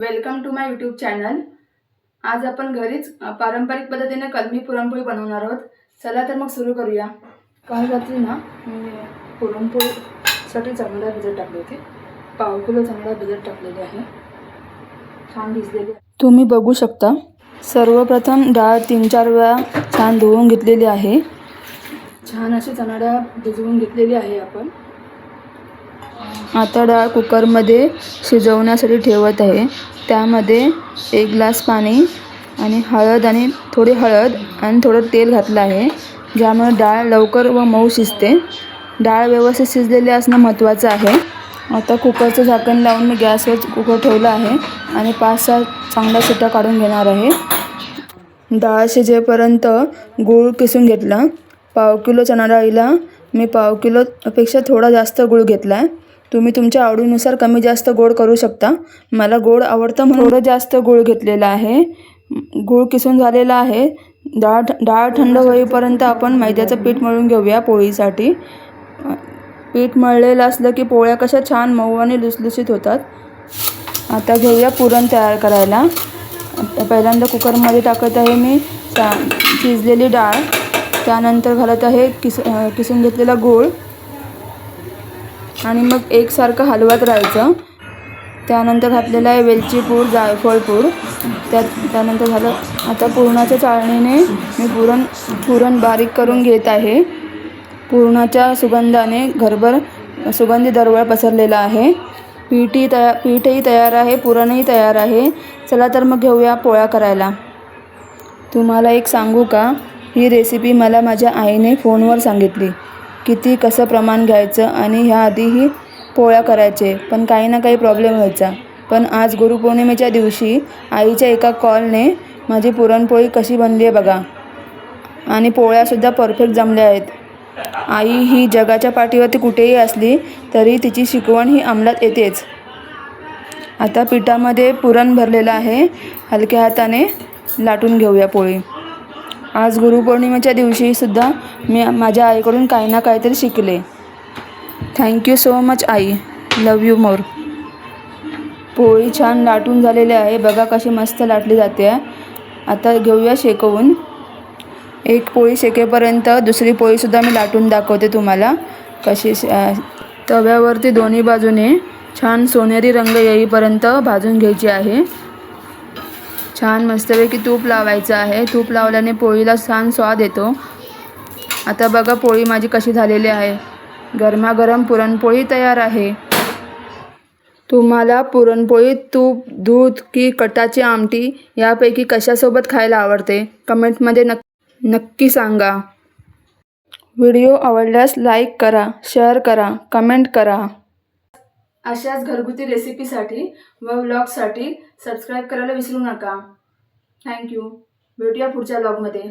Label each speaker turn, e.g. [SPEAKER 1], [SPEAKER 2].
[SPEAKER 1] Welcome to my YouTube channel. आज आपण घरीच पारंपरिक पद्धतीने कलमी पुरणपोळी बनवणार आहोत। चला तर मग सुरू करूया। काल रात्री ना मी पुरणपोळीसाठी चांगला भिजत टाकले होते। पाव किलो चांगला भिजत टाकलेले आहे, छान भिजलेले। तुम्ही बघू शकता, सर्वप्रथम डाळ 3-4 वेळा छान धुवून घेतलेली आहे। छान अशी चणा डाळ भिजवून घेतलेली आहे आपण। आता डाळ कुकरमध्ये शिजवण्यासाठी ठेवत आहे। त्यामध्ये 1 ग्लास पाणी आणि हळद आणि थोडी हळद आणि थोडं तेल घातलं आहे, ज्यामुळे डाळ लवकर व मऊ शिजते। डाळ व्यवस्थित शिजलेली असणं महत्त्वाचं आहे। आता कुकरचं झाकण लावून मी गॅसवर कुकर ठेवला आहे आणि 5-6 चांगल्या शिट्ट्या काढून घेणार आहे। डाळ शिजेपर्यंत गूळ किसून घेतला। पाव किलो चणा डाळीला मी पाव किलोपेक्षा थोडा जास्त गूळ घेतला आहे। तुम्ही तुमच्या आवडीनुसार कमी जास्त गोड करू शकता। मला गोड आवडतं म्हणून थोडं जास्त गूळ घेतलेला आहे। गूळ किसून झालेला आहे। डाळ थंड होईपर्यंत आपण मैद्याचं पीठ मळून घेऊया पोळीसाठी। पीठ मळलेलं असलं की पोळ्या कशा छान मऊ आणि लुसलुशीत होतात। आता घेऊया पुरण तयार करायला। पहिल्यांदा कुकरमध्ये टाकत आहे मी शिजलेली डाळ, त्यानंतर घालत आहे किसून घेतलेला गूळ आणि मग एकसारखं हलवत राहायचं। त्यानंतर घातलेलं आहे वेलची पूड, जायफळ पूड। त्यानंतर झालं। आता पुरणाच्या चाळणीने मी पुरण बारीक करून घेत आहे। पुरणाच्या सुगंधाने घरभर सुगंधी दरवळ पसरलेला आहे। पीठही तयार आहे, पुरणही तयार आहे। चला तर मग घेऊया पोळ्या करायला। तुम्हाला एक सांगू का, ही रेसिपी मला माझ्या आईने फोनवर सांगितली। किती कसं प्रमाण घ्यायचं आणि ह्याआधीही पोळ्या करायचे, पण काही ना काही प्रॉब्लेम व्हायचा। पण आज गुरुपौर्णिमेच्या दिवशी आईच्या एका कॉलने माझी पुरणपोळी कशी बनली आहे बघा, आणि पोळ्यासुद्धा परफेक्ट जमल्या आहेत। आई ही जगाच्या पाठीवरती कुठेही असली तरी तिची शिकवण ही अंमलात येतेच। आता पिठामध्ये पुरण भरलेलं आहे, हलक्या हाताने लाटून घेऊया पोळी। आज गुरुपौर्णिमेच्या दिवशीसुद्धा मी माझ्या आईकडून काही ना काहीतरी शिकले। Thank you so much I, love you more. पोळी छान लाटून झालेली आहे, बघा कशी मस्त लाटली जाते। आता घेऊया शेकवून। एक पोळी शेकेपर्यंत दुसरी पोळीसुद्धा मी लाटून दाखवते तुम्हाला कशी। तव्यावरती दोन्ही बाजूने छान सोनेरी रंग येईपर्यंत भाजून घ्यायची आहे। छान मस्तपैकी तूप लावायचं आहे। तूप लावल्याने पोळीला छान स्वाद येतो। आता बघा पोळी माझी कशी झालेली आहे। गरमागरम पुरणपोळी तयार आहे। तुम्हाला पुरणपोळी तूप, दूध की कटाची आमटी यापैकी कशासोबत खायला आवडते? कमेंटमध्ये नक्की सांगा। व्हिडिओ आवडल्यास लाईक करा, शेअर करा, कमेंट करा। अशाच घरगुती रेसिपीसाठी व व्लॉगसाठी सबस्क्राईब करायला विसरू नका। थँक्यू। भेटूया पुढच्या व्लॉगमध्ये।